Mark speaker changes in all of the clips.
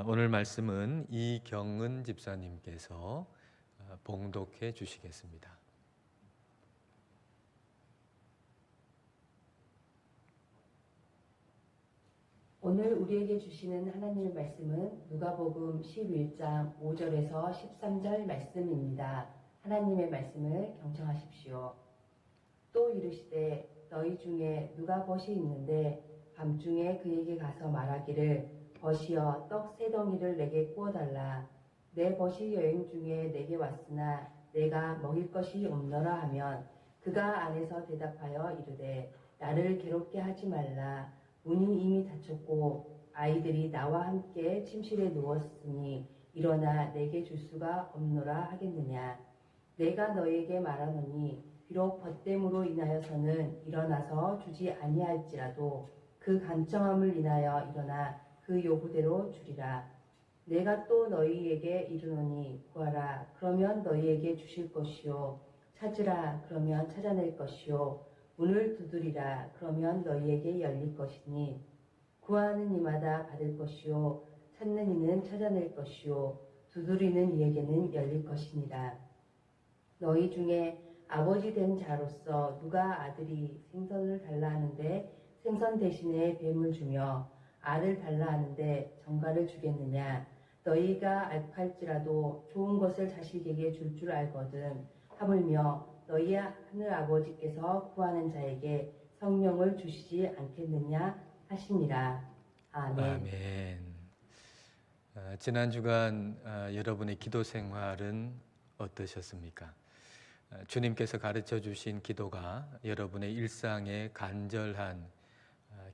Speaker 1: 오늘 말씀은 이경은 집사님께서 봉독해 주시겠습니다.
Speaker 2: 오늘 우리에게 주시는 하나님의 말씀은 누가복음 11장 5절에서 13절 말씀입니다. 하나님의 말씀을 경청하십시오. 또 이르시되 너희 중에 누가 벗이 있는데 밤중에 그에게 가서 말하기를 벗이여 떡 세 덩이를 내게 구워달라. 내 벗이 여행 중에 내게 왔으나 내가 먹일 것이 없노라 하면 그가 안에서 대답하여 이르되 나를 괴롭게 하지 말라. 문이 이미 닫혔고 아이들이 나와 함께 침실에 누웠으니 일어나 내게 줄 수가 없노라 하겠느냐. 내가 너에게 말하노니 비록 벗됨으로 인하여서는 일어나서 주지 아니할지라도 그 간청함을 인하여 일어나 그 요구대로 주리라. 내가 또 너희에게 이르노니 구하라 그러면 너희에게 주실 것이요 찾으라 그러면 찾아낼 것이요 문을 두드리라 그러면 너희에게 열릴 것이니 구하는 이마다 받을 것이요 찾는 이는 찾아낼 것이요 두드리는 이에게는 열릴 것이니라. 너희 중에 아버지 된 자로서 누가 아들이 생선을 달라 하는데 생선 대신에 뱀을 주며 알을 달라 하는데 정갈을 주겠느냐. 너희가 알할지라도 좋은 것을 자식에게 줄 줄 알거든. 하물며 너희 하늘 아버지께서 구하는 자에게 성령을 주시지 않겠느냐 하시니라. 아멘.
Speaker 1: 아멘. 지난 주간 여러분의 기도 생활은 어떠셨습니까? 주님께서 가르쳐 주신 기도가 여러분의 일상의 간절한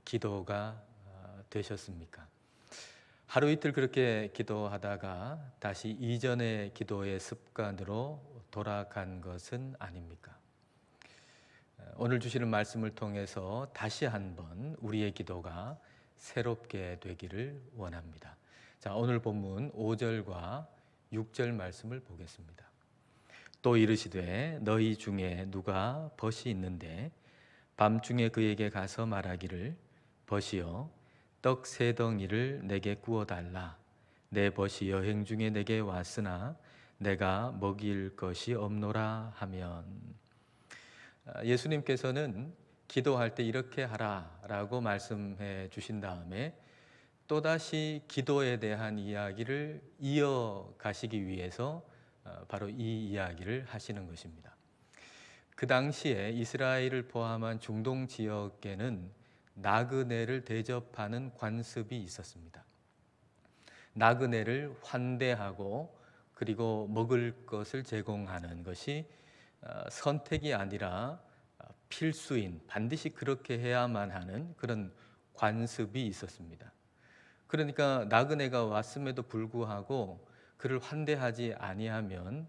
Speaker 1: 기도가 되셨습니까? 하루 이틀 그렇게 기도하다가 다시 이전의 기도의 습관으로 돌아간 것은 아닙니까? 오늘 주시는 말씀을 통해서 다시 한번 우리의 기도가 새롭게 되기를 원합니다. 자, 오늘 본문 5절과 6절 말씀을 보겠습니다. 또 이르시되 너희 중에 누가 벗이 있는데 밤중에 그에게 가서 말하기를 벗이여 떡 세 덩이를 내게 구워달라. 내 벗이 여행 중에 내게 왔으나 내가 먹일 것이 없노라 하면. 예수님께서는 기도할 때 이렇게 하라라고 말씀해 주신 다음에 또다시 기도에 대한 이야기를 이어가시기 위해서 바로 이 이야기를 하시는 것입니다. 그 당시에 이스라엘을 포함한 중동 지역에는 나그네를 대접하는 관습이 있었습니다. 나그네를 환대하고 그리고 먹을 것을 제공하는 것이 선택이 아니라 필수인, 반드시 그렇게 해야만 하는 그런 관습이 있었습니다. 그러니까 나그네가 왔음에도 불구하고 그를 환대하지 아니하면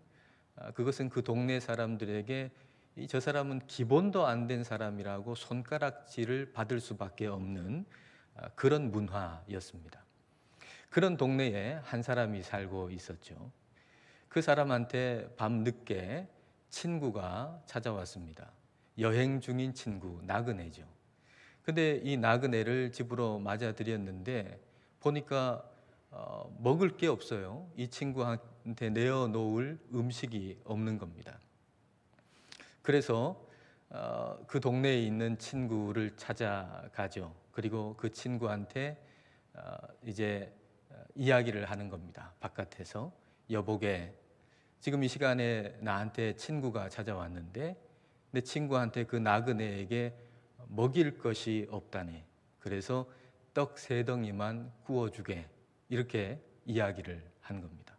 Speaker 1: 그것은 그 동네 사람들에게 저 사람은 기본도 안 된 사람이라고 손가락질을 받을 수밖에 없는 그런 문화였습니다. 그런 동네에 한 사람이 살고 있었죠. 그 사람한테 밤 늦게 친구가 찾아왔습니다. 여행 중인 친구, 나그네죠. 근데 이 나그네를 집으로 맞아들였는데 보니까 먹을 게 없어요. 이 친구한테 내어놓을 음식이 없는 겁니다. 그래서 그 동네에 있는 친구를 찾아가죠. 그리고 그 친구한테 이제 이야기를 하는 겁니다. 바깥에서 여보게 지금 이 시간에 나한테 친구가 찾아왔는데 내 친구한테 그 나그네에게 먹일 것이 없다네. 그래서 떡 세 덩이만 구워주게. 이렇게 이야기를 한 겁니다.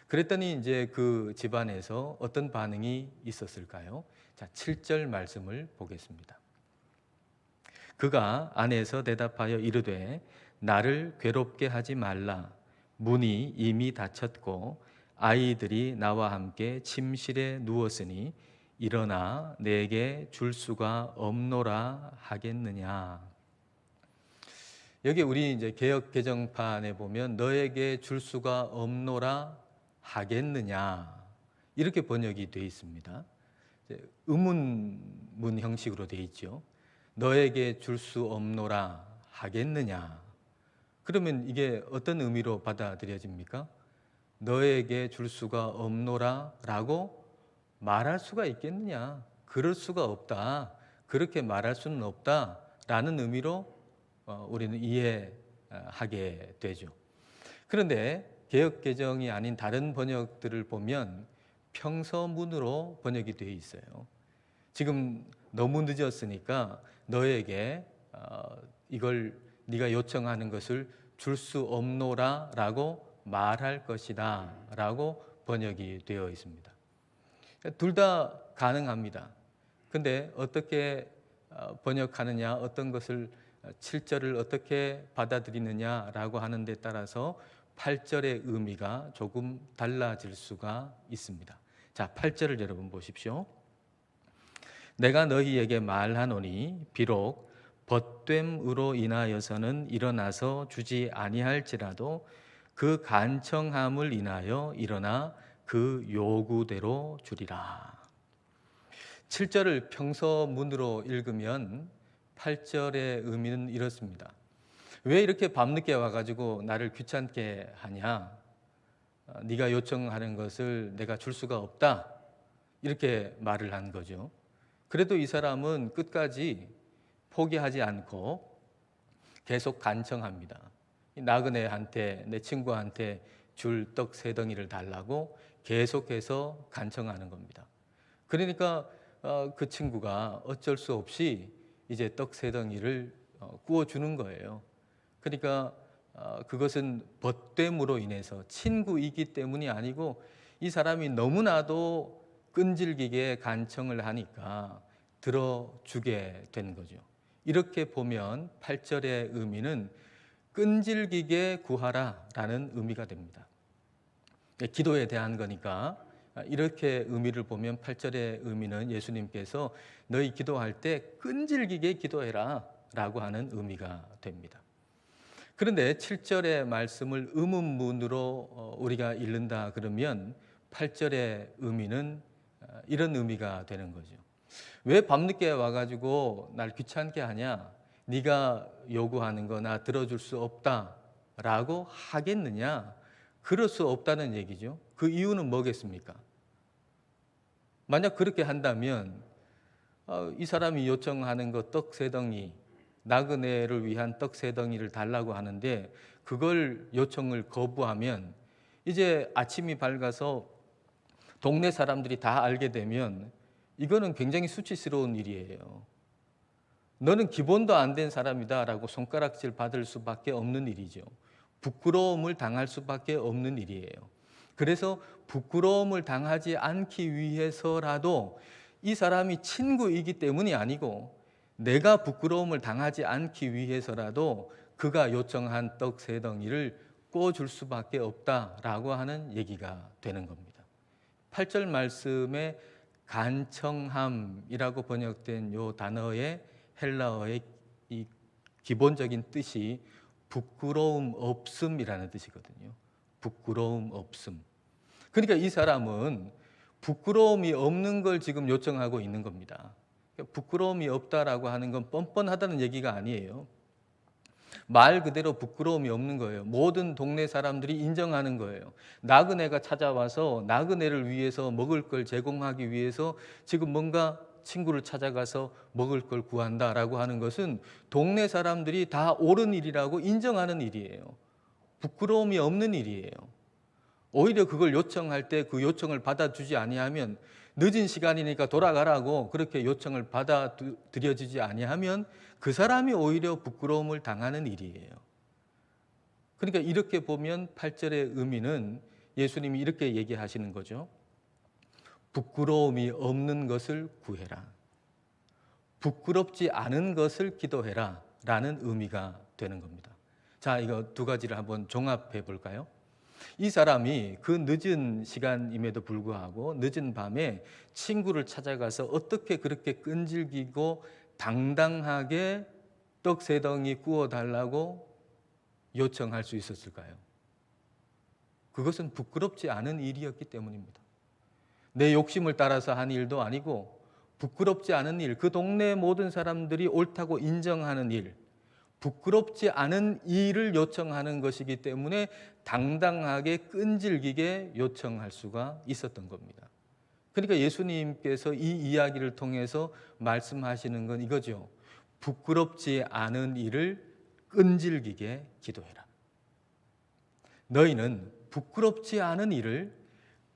Speaker 1: 그랬더니 이제 그 집안에서 어떤 반응이 있었을까요? 자, 7절 말씀을 보겠습니다. 그가 안에서 대답하여 이르되 나를 괴롭게 하지 말라. 문이 이미 닫혔고 아이들이 나와 함께 침실에 누웠으니 일어나 내게 줄 수가 없노라 하겠느냐. 여기 우리 이제 개역 개정판에 보면 너에게 줄 수가 없노라 하겠느냐 이렇게 번역이 되어 있습니다. 의문문 형식으로 되어 있죠. 너에게 줄 수 없노라 하겠느냐. 그러면 이게 어떤 의미로 받아들여집니까? 너에게 줄 수가 없노라 라고 말할 수가 있겠느냐? 그럴 수가 없다. 그렇게 말할 수는 없다. 라는 의미로 우리는 이해하게 되죠. 그런데 개역개정이 아닌 다른 번역들을 보면 평서문으로 번역이 되어 있어요. 지금 너무 늦었으니까 너에게 이걸 네가 요청하는 것을 줄 수 없노라 라고 말할 것이다 라고 번역이 되어 있습니다. 둘 다 가능합니다. 근데 어떻게 번역하느냐, 어떤 것을 7절을 어떻게 받아들이느냐라고 하는 데 따라서 8절의 의미가 조금 달라질 수가 있습니다. 자, 8절을 여러분 보십시오. 내가 너희에게 말하노니 비록 벗됨으로 인하여서는 일어나서 주지 아니할지라도 그 간청함을 인하여 일어나 그 요구대로 주리라. 7절을 평서문으로 읽으면 8절의 의미는 이렇습니다. 왜 이렇게 밤늦게 와가지고 나를 귀찮게 하냐? 네가 요청하는 것을 내가 줄 수가 없다. 이렇게 말을 한 거죠. 그래도 이 사람은 끝까지 포기하지 않고 계속 간청합니다. 나그네한테, 내 친구한테 줄 떡 3덩이를 달라고 계속해서 간청하는 겁니다. 그러니까 그 친구가 어쩔 수 없이 이제 떡 3덩이를 구워주는 거예요. 그러니까 그것은 벗됨으로 인해서 친구이기 때문이 아니고 이 사람이 너무나도 끈질기게 간청을 하니까 들어주게 된 거죠. 이렇게 보면 8절의 의미는 끈질기게 구하라라는 의미가 됩니다. 기도에 대한 거니까 이렇게 의미를 보면 8절의 의미는 예수님께서 너희 기도할 때 끈질기게 기도해라 라고 하는 의미가 됩니다. 그런데 7절의 말씀을 의문문으로 우리가 읽는다 그러면 8절의 의미는 이런 의미가 되는 거죠. 왜 밤늦게 와가지고 날 귀찮게 하냐? 네가 요구하는 거 나 들어줄 수 없다라고 하겠느냐? 그럴 수 없다는 얘기죠. 그 이유는 뭐겠습니까? 만약 그렇게 한다면 이 사람이 요청하는 거 떡 3덩이, 나그네를 위한 떡 3덩이를 달라고 하는데 그걸 요청을 거부하면 이제 아침이 밝아서 동네 사람들이 다 알게 되면 이거는 굉장히 수치스러운 일이에요. 너는 기본도 안 된 사람이다라고 손가락질 받을 수밖에 없는 일이죠. 부끄러움을 당할 수밖에 없는 일이에요. 그래서 부끄러움을 당하지 않기 위해서라도 이 사람이 친구이기 때문이 아니고 내가 부끄러움을 당하지 않기 위해서라도 그가 요청한 떡 3덩이를 꿔줄 수밖에 없다라고 하는 얘기가 되는 겁니다. 8절 말씀에 간청함이라고 번역된 이 단어의 헬라어의 이 기본적인 뜻이 부끄러움 없음이라는 뜻이거든요. 부끄러움 없음. 그러니까 이 사람은 부끄러움이 없는 걸 지금 요청하고 있는 겁니다. 부끄러움이 없다라고 하는 건 뻔뻔하다는 얘기가 아니에요. 말 그대로 부끄러움이 없는 거예요. 모든 동네 사람들이 인정하는 거예요. 나그네가 찾아와서 나그네를 위해서 먹을 걸 제공하기 위해서 지금 뭔가 친구를 찾아가서 먹을 걸 구한다라고 하는 것은 동네 사람들이 다 옳은 일이라고 인정하는 일이에요. 부끄러움이 없는 일이에요. 오히려 그걸 요청할 때 그 요청을 받아주지 아니하면 늦은 시간이니까 돌아가라고 그렇게 요청을 받아들여지지 아니하면 그 사람이 오히려 부끄러움을 당하는 일이에요. 그러니까 이렇게 보면 8절의 의미는 예수님이 이렇게 얘기하시는 거죠. 부끄러움이 없는 것을 구해라. 부끄럽지 않은 것을 기도해라 라는 의미가 되는 겁니다. 자, 이거 두 가지를 한번 종합해 볼까요? 이 사람이 그 늦은 시간임에도 불구하고 늦은 밤에 친구를 찾아가서 어떻게 그렇게 끈질기고 당당하게 떡 3덩이 구워달라고 요청할 수 있었을까요? 그것은 부끄럽지 않은 일이었기 때문입니다. 내 욕심을 따라서 한 일도 아니고 부끄럽지 않은 일, 그 동네 모든 사람들이 옳다고 인정하는 일, 부끄럽지 않은 일을 요청하는 것이기 때문에 당당하게 끈질기게 요청할 수가 있었던 겁니다. 그러니까 예수님께서 이 이야기를 통해서 말씀하시는 건 이거죠. 부끄럽지 않은 일을 끈질기게 기도해라. 너희는 부끄럽지 않은 일을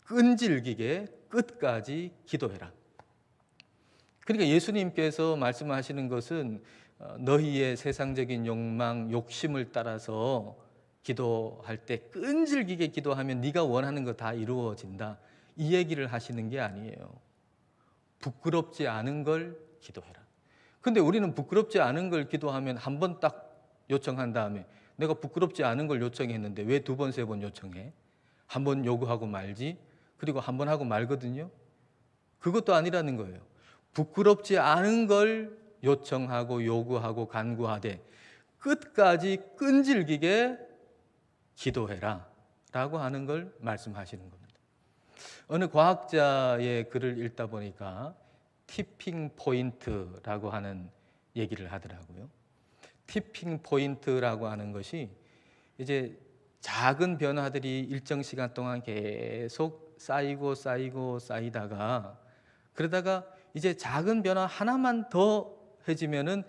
Speaker 1: 끈질기게 끝까지 기도해라. 그러니까 예수님께서 말씀하시는 것은 너희의 세상적인 욕망, 욕심을 따라서 기도할 때 끈질기게 기도하면 네가 원하는 거 다 이루어진다. 이 얘기를 하시는 게 아니에요. 부끄럽지 않은 걸 기도해라. 근데 우리는 부끄럽지 않은 걸 기도하면 한 번 딱 요청한 다음에 내가 부끄럽지 않은 걸 요청했는데 왜 두 번, 세 번 요청해? 한 번 요구하고 말지, 그리고 한 번 하고 말거든요. 그것도 아니라는 거예요. 부끄럽지 않은 걸 요청하고 요구하고 간구하되 끝까지 끈질기게 기도해라 라고 하는 걸 말씀하시는 겁니다. 어느 과학자의 글을 읽다 보니까 티핑 포인트라고 하는 얘기를 하더라고요. 티핑 포인트라고 하는 것이 이제 작은 변화들이 일정 시간 동안 계속 쌓이다가 그러다가 이제 작은 변화 하나만 더 해지면은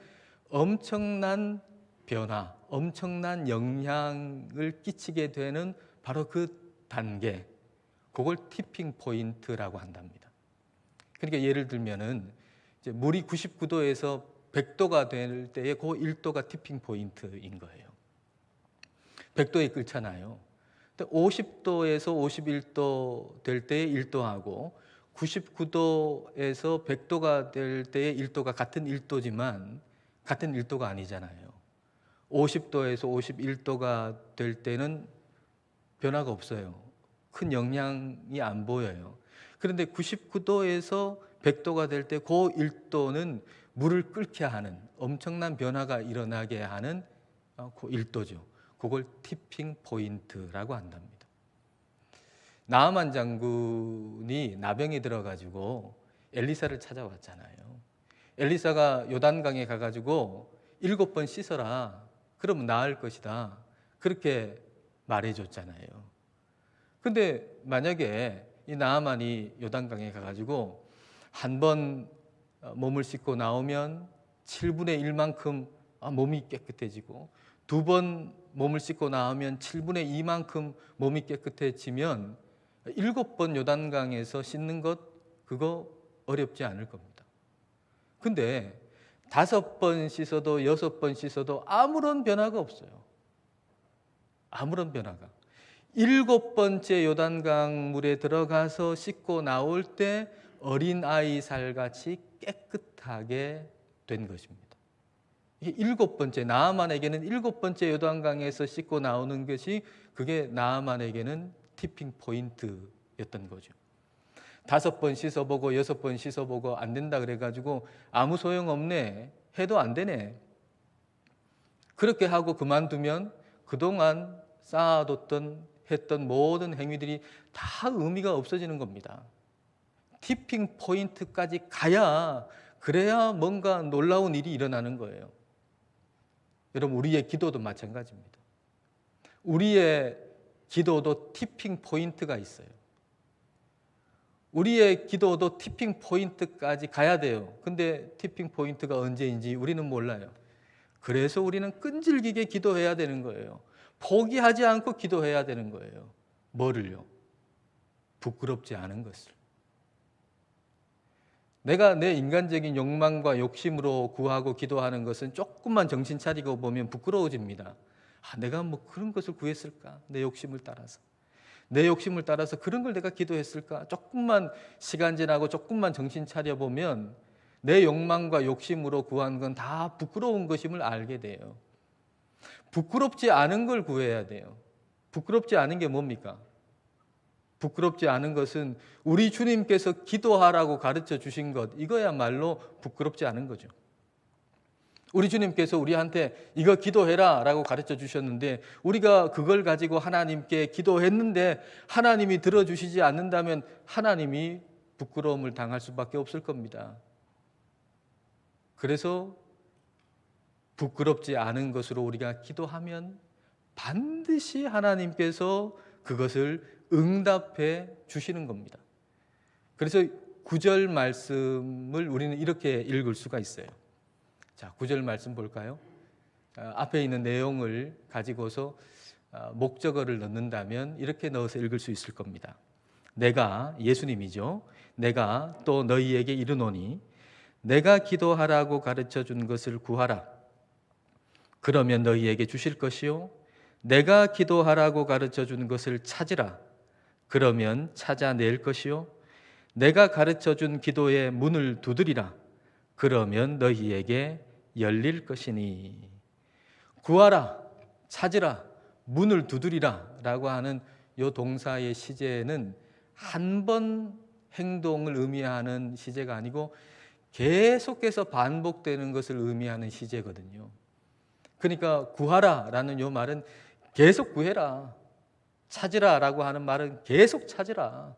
Speaker 1: 엄청난 변화, 엄청난 영향을 끼치게 되는 바로 그 단계, 그걸 티핑 포인트라고 한답니다. 그러니까 예를 들면은 이제 물이 99도에서 100도가 될 때에 그 1도가 티핑 포인트인 거예요. 100도에 끓잖아요. 50도에서 51도 될 때에 1도하고 99도에서 100도가 될 때의 1도가 같은 1도지만 같은 1도가 아니잖아요. 50도에서 51도가 될 때는 변화가 없어요. 큰 영향이 안 보여요. 그런데 99도에서 100도가 될 때 그 1도는 물을 끓게 하는 엄청난 변화가 일어나게 하는 그 1도죠. 그걸 티핑 포인트라고 한답니다. 나아만 장군이 나병이 들어가지고 엘리사를 찾아왔잖아요. 엘리사가 요단강에 가가지고 7번 씻어라. 그러면 나을 것이다. 그렇게 말해줬잖아요. 근데 만약에 이 나아만이 요단강에 가가지고 한 번 몸을 씻고 나오면 7분의 1만큼 몸이 깨끗해지고 두 번 몸을 씻고 나오면 7분의 2만큼 몸이 깨끗해지면 7번 요단강에서 씻는 것 그거 어렵지 않을 겁니다. 근데 5번 씻어도 6번 씻어도 아무런 변화가 없어요. 아무런 변화가. 7번째 요단강 물에 들어가서 씻고 나올 때 어린아이 살같이 깨끗하게 된 것입니다. 이게 7번째, 나아만에게는 7번째 요단강에서 씻고 나오는 것이 그게 나아만에게는 티핑 포인트였던 거죠. 5번 씻어보고 6번 씻어보고 안 된다 그래가지고 아무 소용없네 해도 안 되네. 그렇게 하고 그만두면 그동안 쌓아뒀던 했던 모든 행위들이 다 의미가 없어지는 겁니다. 티핑 포인트까지 가야 그래야 뭔가 놀라운 일이 일어나는 거예요. 여러분 우리의 기도도 마찬가지입니다. 우리의 기도도 티핑 포인트가 있어요. 우리의 기도도 티핑 포인트까지 가야 돼요. 근데 티핑 포인트가 언제인지 우리는 몰라요. 그래서 우리는 끈질기게 기도해야 되는 거예요. 포기하지 않고 기도해야 되는 거예요. 뭐를요? 부끄럽지 않은 것을. 내가 내 인간적인 욕망과 욕심으로 구하고 기도하는 것은 조금만 정신 차리고 보면 부끄러워집니다. 내가 뭐 그런 것을 구했을까? 내 욕심을 따라서. 내 욕심을 따라서 그런 걸 내가 기도했을까? 조금만 시간 지나고 조금만 정신 차려보면 내 욕망과 욕심으로 구한 건 다 부끄러운 것임을 알게 돼요. 부끄럽지 않은 걸 구해야 돼요. 부끄럽지 않은 게 뭡니까? 부끄럽지 않은 것은 우리 주님께서 기도하라고 가르쳐 주신 것, 이거야말로 부끄럽지 않은 거죠. 우리 주님께서 우리한테 이거 기도해라 라고 가르쳐 주셨는데 우리가 그걸 가지고 하나님께 기도했는데 하나님이 들어주시지 않는다면 하나님이 부끄러움을 당할 수밖에 없을 겁니다. 그래서 부끄럽지 않은 것으로 우리가 기도하면 반드시 하나님께서 그것을 응답해 주시는 겁니다. 그래서 9절 말씀을 우리는 이렇게 읽을 수가 있어요. 자, 9절 말씀 볼까요? 앞에 있는 내용을 가지고서 목적어를 넣는다면 이렇게 넣어서 읽을 수 있을 겁니다. 내가, 예수님이죠. 내가 또 너희에게 이르노니 내가 기도하라고 가르쳐 준 것을 구하라. 그러면 너희에게 주실 것이요. 내가 기도하라고 가르쳐 준 것을 찾으라. 그러면 찾아낼 것이요. 내가 가르쳐 준 기도의 문을 두드리라. 그러면 너희에게 열릴 것이니. 구하라, 찾으라, 문을 두드리라 라고 하는 이 동사의 시제는 한 번 행동을 의미하는 시제가 아니고 계속해서 반복되는 것을 의미하는 시제거든요. 그러니까 구하라 라는 이 말은 계속 구해라. 찾으라 라고 하는 말은 계속 찾으라.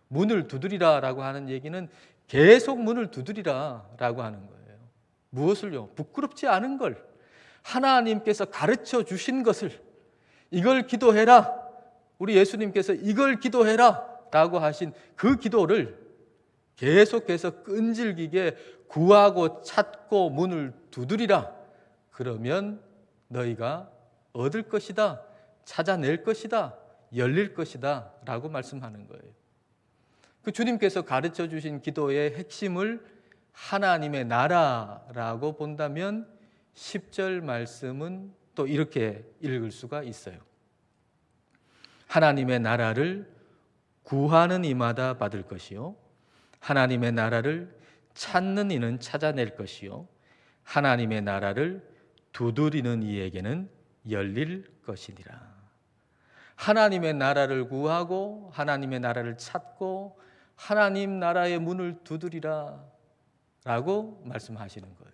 Speaker 1: 문을 두드리라 라고 하는 얘기는 계속 문을 두드리라 라고 하는 거예요. 무엇을요? 부끄럽지 않은 걸, 하나님께서 가르쳐 주신 것을, 이걸 기도해라. 우리 예수님께서 이걸 기도해라 라고 하신 그 기도를 계속해서 끈질기게 구하고 찾고 문을 두드리라. 그러면 너희가 얻을 것이다, 찾아낼 것이다, 열릴 것이다 라고 말씀하는 거예요. 그 주님께서 가르쳐 주신 기도의 핵심을 하나님의 나라라고 본다면 10절 말씀은 또 이렇게 읽을 수가 있어요. 하나님의 나라를 구하는 이마다 받을 것이요, 하나님의 나라를 찾는 이는 찾아낼 것이요, 하나님의 나라를 두드리는 이에게는 열릴 것이니라. 하나님의 나라를 구하고 하나님의 나라를 찾고 하나님 나라의 문을 두드리라 라고 말씀하시는 거예요.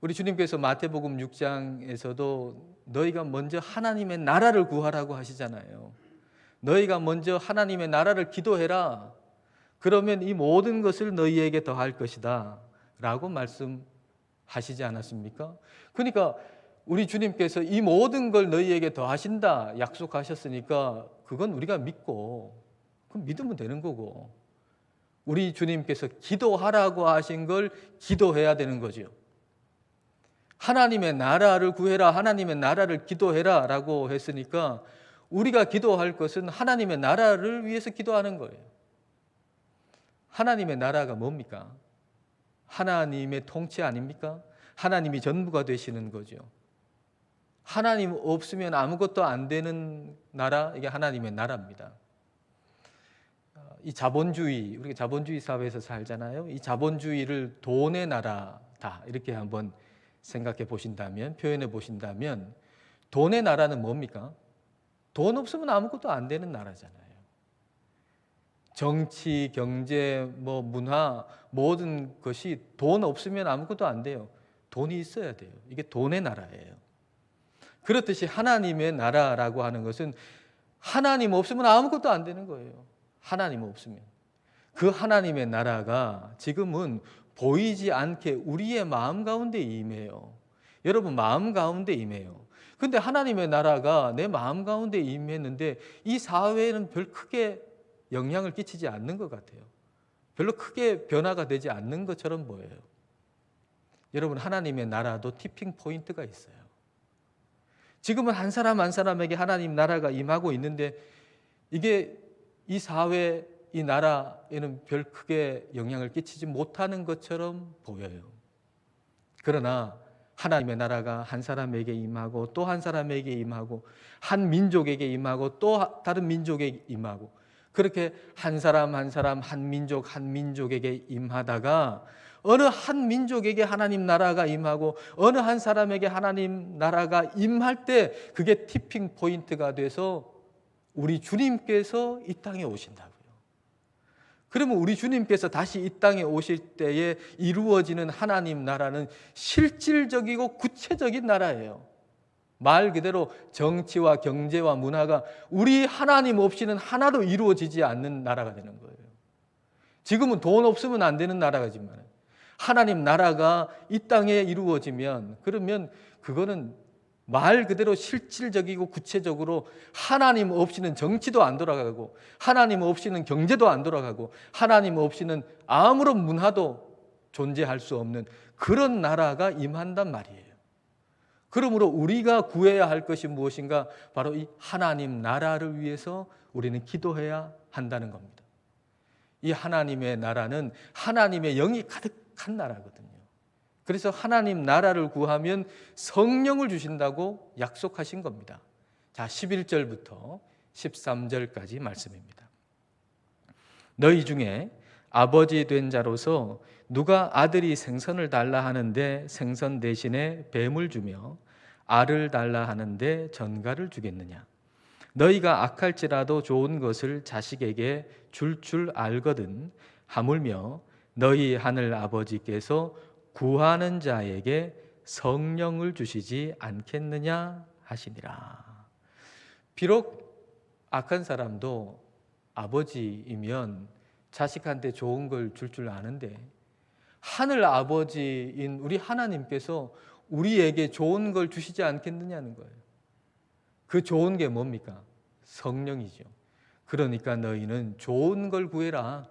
Speaker 1: 우리 주님께서 마태복음 6장에서도 너희가 먼저 하나님의 나라를 구하라고 하시잖아요. 너희가 먼저 하나님의 나라를 기도해라. 그러면 이 모든 것을 너희에게 더할 것이다 라고 말씀하시지 않았습니까? 그러니까 우리 주님께서 이 모든 걸 너희에게 더하신다 약속하셨으니까 그건 우리가 믿고 그럼 믿으면 되는 거고, 우리 주님께서 기도하라고 하신 걸 기도해야 되는 거죠. 하나님의 나라를 구해라, 하나님의 나라를 기도해라 라고 했으니까 우리가 기도할 것은 하나님의 나라를 위해서 기도하는 거예요. 하나님의 나라가 뭡니까? 하나님의 통치 아닙니까? 하나님이 전부가 되시는 거죠. 하나님 없으면 아무것도 안 되는 나라, 이게 하나님의 나라입니다. 이 자본주의, 우리가 자본주의 사회에서 살잖아요. 이 자본주의를 돈의 나라다 이렇게 한번 생각해 보신다면, 표현해 보신다면, 돈의 나라는 뭡니까? 돈 없으면 아무것도 안 되는 나라잖아요. 정치, 경제, 문화, 모든 것이 돈 없으면 아무것도 안 돼요. 돈이 있어야 돼요. 이게 돈의 나라예요. 그렇듯이 하나님의 나라라고 하는 것은 하나님 없으면 아무것도 안 되는 거예요. 하나님 없으면. 그 하나님의 나라가 지금은 보이지 않게 우리의 마음 가운데 임해요. 여러분 마음 가운데 임해요. 근데 하나님의 나라가 내 마음 가운데 임했는데 이 사회에는 별 크게 영향을 끼치지 않는 것 같아요. 별로 크게 변화가 되지 않는 것처럼 보여요. 여러분 하나님의 나라도 티핑 포인트가 있어요. 지금은 한 사람 한 사람에게 하나님 나라가 임하고 있는데 이게 이 사회, 이 나라에는 별 크게 영향을 끼치지 못하는 것처럼 보여요. 그러나 하나님의 나라가 한 사람에게 임하고 또 한 사람에게 임하고 한 민족에게 임하고 또 다른 민족에게 임하고 그렇게 한 사람 한 사람 한 민족 한 민족에게 임하다가 어느 한 민족에게 하나님 나라가 임하고 어느 한 사람에게 하나님 나라가 임할 때 그게 티핑 포인트가 돼서 우리 주님께서 이 땅에 오신다고요. 그러면 우리 주님께서 다시 이 땅에 오실 때에 이루어지는 하나님 나라는 실질적이고 구체적인 나라예요. 말 그대로 정치와 경제와 문화가 우리 하나님 없이는 하나도 이루어지지 않는 나라가 되는 거예요. 지금은 돈 없으면 안 되는 나라지만 하나님 나라가 이 땅에 이루어지면 그러면 그거는 말 그대로 실질적이고 구체적으로 하나님 없이는 정치도 안 돌아가고 하나님 없이는 경제도 안 돌아가고 하나님 없이는 아무런 문화도 존재할 수 없는 그런 나라가 임한단 말이에요. 그러므로 우리가 구해야 할 것이 무엇인가? 바로 이 하나님 나라를 위해서 우리는 기도해야 한다는 겁니다. 이 하나님의 나라는 하나님의 영이 가득한 나라거든요. 그래서 하나님 나라를 구하면 성령을 주신다고 약속하신 겁니다. 자, 11절부터 13절까지 말씀입니다. 너희 중에 아버지 된 자로서 누가 아들이 생선을 달라 하는데 생선 대신에 뱀을 주며 알을 달라 하는데 전갈을 주겠느냐? 너희가 악할지라도 좋은 것을 자식에게 줄 알거든 하물며 너희 하늘 아버지께서 구하는 자에게 성령을 주시지 않겠느냐 하시니라. 비록 악한 사람도 아버지이면 자식한테 좋은 걸 줄 아는데 하늘 아버지인 우리 하나님께서 우리에게 좋은 걸 주시지 않겠느냐는 거예요. 그 좋은 게 뭡니까? 성령이죠. 그러니까 너희는 좋은 걸 구해라.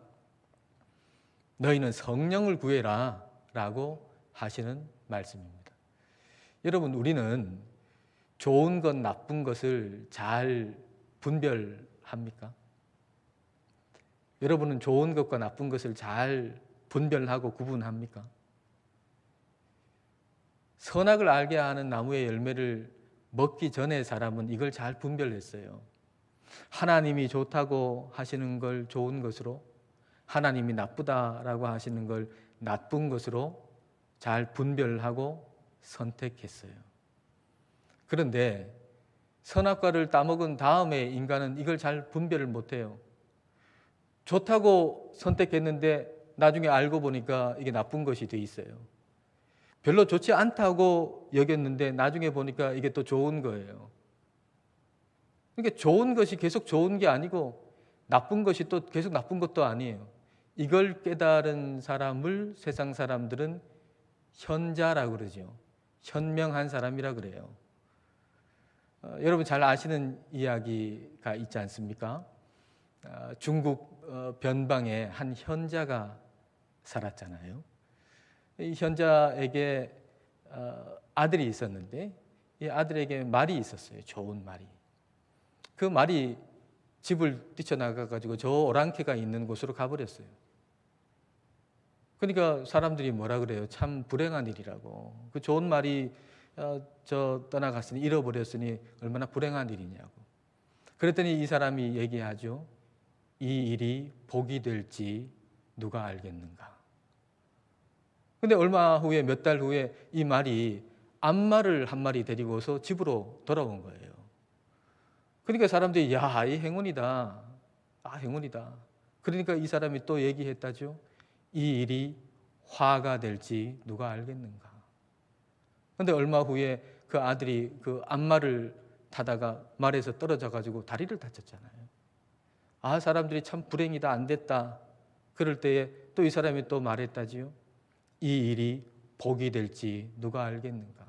Speaker 1: 너희는 성령을 구해라 라고 하시는 말씀입니다. 여러분, 우리는 좋은 것, 나쁜 것을 잘 분별합니까? 여러분은 좋은 것과 나쁜 것을 잘 분별하고 구분합니까? 선악을 알게 하는 나무의 열매를 먹기 전에 사람은 이걸 잘 분별했어요. 하나님이 좋다고 하시는 걸 좋은 것으로, 하나님이 나쁘다라고 하시는 걸 나쁜 것으로 잘 분별하고 선택했어요. 그런데 선악과를 따먹은 다음에 인간은 이걸 잘 분별을 못해요. 좋다고 선택했는데 나중에 알고 보니까 이게 나쁜 것이 돼 있어요. 별로 좋지 않다고 여겼는데 나중에 보니까 이게 또 좋은 거예요. 그러니까 좋은 것이 계속 좋은 게 아니고 나쁜 것이 또 계속 나쁜 것도 아니에요. 이걸 깨달은 사람을 세상 사람들은 현자라고 그러죠. 현명한 사람이라 그래요. 여러분 잘 아시는 이야기가 있지 않습니까? 중국 변방에 한 현자가 살았잖아요. 이 현자에게 아들이 있었는데 이 아들에게 말이 있었어요. 좋은 말이. 그 말이 집을 뛰쳐나가가지고 저 오랑캐가 있는 곳으로 가버렸어요. 그러니까 사람들이 뭐라 그래요? 참 불행한 일이라고. 그 좋은 말이 저 떠나갔으니 잃어버렸으니 얼마나 불행한 일이냐고. 그랬더니 이 사람이 얘기하죠. 이 일이 복이 될지 누가 알겠는가. 근데 얼마 후에 몇 달 후에 이 말이 암말을 한 마리 데리고서 집으로 돌아온 거예요. 그러니까 사람들이 야, 이 행운이다. 아, 행운이다. 그러니까 이 사람이 또 얘기했다죠. 이 일이 화가 될지 누가 알겠는가. 그런데 얼마 후에 그 아들이 그 암말을 타다가 말에서 떨어져 가지고 다리를 다쳤잖아요. 아, 사람들이 참 불행이다, 안 됐다. 그럴 때에 또 이 사람이 또 말했다지요. 이 일이 복이 될지 누가 알겠는가.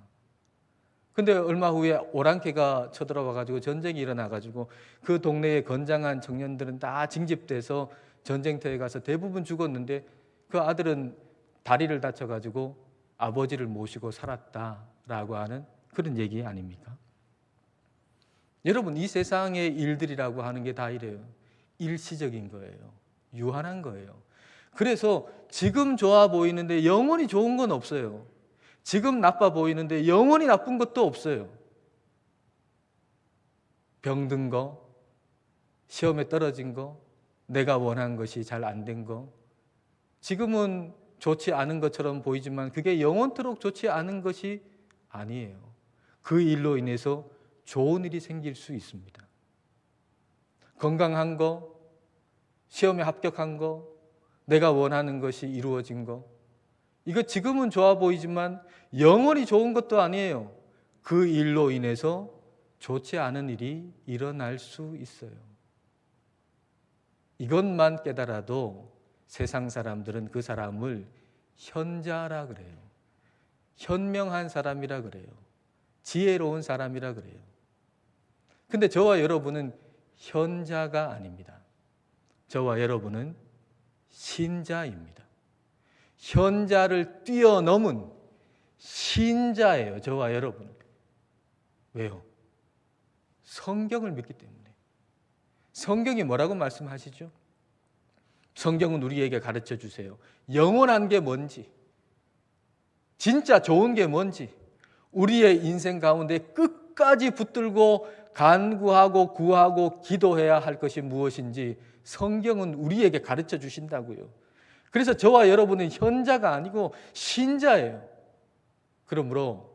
Speaker 1: 근데 얼마 후에 오랑캐가 쳐들어와 가지고 전쟁이 일어나 가지고 그 동네의 건장한 청년들은 다 징집돼서 전쟁터에 가서 대부분 죽었는데 그 아들은 다리를 다쳐 가지고 아버지를 모시고 살았다라고 하는 그런 얘기 아닙니까? 여러분, 이 세상의 일들이라고 하는 게 다 이래요. 일시적인 거예요. 유한한 거예요. 그래서 지금 좋아 보이는데 영원히 좋은 건 없어요. 지금 나빠 보이는데 영원히 나쁜 것도 없어요. 병든 거, 시험에 떨어진 거, 내가 원한 것이 잘 안 된 거, 지금은 좋지 않은 것처럼 보이지만 그게 영원토록 좋지 않은 것이 아니에요. 그 일로 인해서 좋은 일이 생길 수 있습니다. 건강한 거, 시험에 합격한 거, 내가 원하는 것이 이루어진 거, 이거 지금은 좋아 보이지만 영원히 좋은 것도 아니에요. 그 일로 인해서 좋지 않은 일이 일어날 수 있어요. 이것만 깨달아도 세상 사람들은 그 사람을 현자라 그래요. 현명한 사람이라 그래요. 지혜로운 사람이라 그래요. 근데 저와 여러분은 현자가 아닙니다. 저와 여러분은 신자입니다. 현자를 뛰어넘은 신자예요. 저와 여러분은. 왜요? 성경을 믿기 때문에. 성경이 뭐라고 말씀하시죠? 성경은 우리에게 가르쳐 주세요. 영원한 게 뭔지, 진짜 좋은 게 뭔지, 우리의 인생 가운데 끝까지 붙들고 간구하고 구하고 기도해야 할 것이 무엇인지 성경은 우리에게 가르쳐 주신다고요. 그래서 저와 여러분은 현자가 아니고 신자예요. 그러므로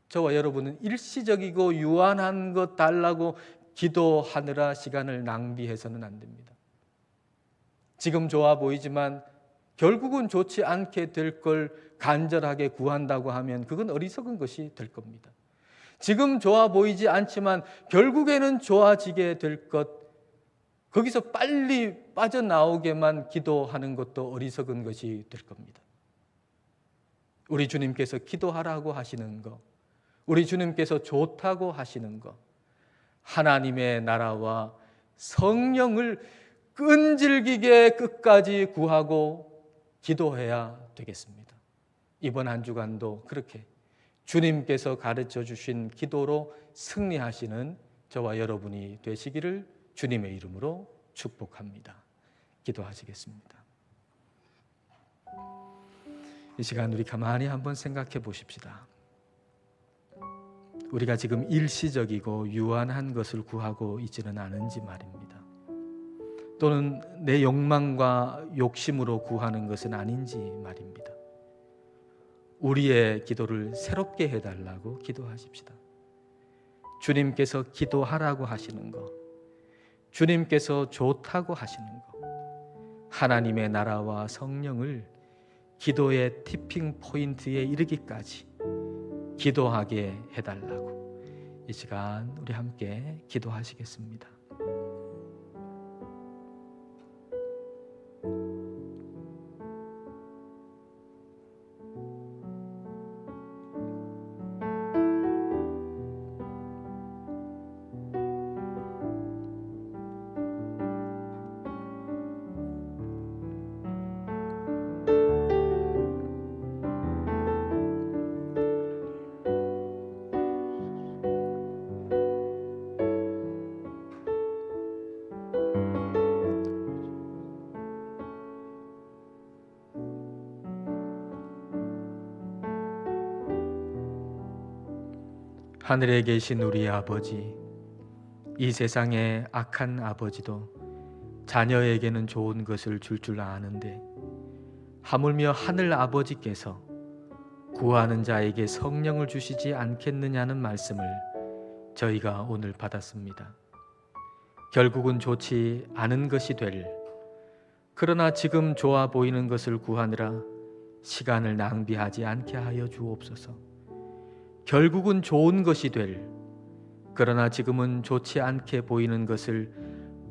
Speaker 1: 저와 여러분은 일시적이고 유한한 것 달라고 기도하느라 시간을 낭비해서는 안 됩니다. 지금 좋아 보이지만 결국은 좋지 않게 될 걸 간절하게 구한다고 하면 그건 어리석은 것이 될 겁니다. 지금 좋아 보이지 않지만 결국에는 좋아지게 될 것, 거기서 빨리 빠져나오게만 기도하는 것도 어리석은 것이 될 겁니다. 우리 주님께서 기도하라고 하시는 것, 우리 주님께서 좋다고 하시는 것, 하나님의 나라와 성령을 끈질기게 끝까지 구하고 기도해야 되겠습니다. 이번 한 주간도 그렇게 주님께서 가르쳐 주신 기도로 승리하시는 저와 여러분이 되시기를 주님의 이름으로 축복합니다. 기도하시겠습니다. 이 시간 우리 가만히 한번 생각해 보십시다. 우리가 지금 일시적이고 유한한 것을 구하고 있지는 않은지 말입니다. 또는 내 욕망과 욕심으로 구하는 것은 아닌지 말입니다. 우리의 기도를 새롭게 해달라고 기도하십시다. 주님께서 기도하라고 하시는 것, 주님께서 좋다고 하시는 것, 하나님의 나라와 성령을 기도의 티핑 포인트에 이르기까지 기도하게 해달라고 이 시간 우리 함께 기도하시겠습니다. 하늘에 계신 우리 아버지, 이 세상의 악한 아버지도 자녀에게는 좋은 것을 줄 아는데 하물며 하늘 아버지께서 구하는 자에게 성령을 주시지 않겠느냐는 말씀을 저희가 오늘 받았습니다. 결국은 좋지 않은 것이 될, 그러나 지금 좋아 보이는 것을 구하느라 시간을 낭비하지 않게 하여 주옵소서. 결국은 좋은 것이 될, 그러나 지금은 좋지 않게 보이는 것을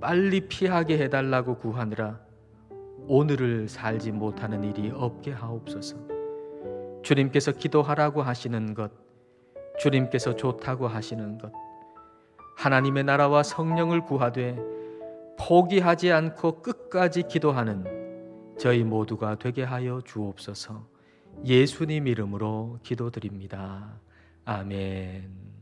Speaker 1: 빨리 피하게 해달라고 구하느라 오늘을 살지 못하는 일이 없게 하옵소서. 주님께서 기도하라고 하시는 것, 주님께서 좋다고 하시는 것, 하나님의 나라와 성령을 구하되 포기하지 않고 끝까지 기도하는 저희 모두가 되게 하여 주옵소서. 예수님 이름으로 기도드립니다. 아멘.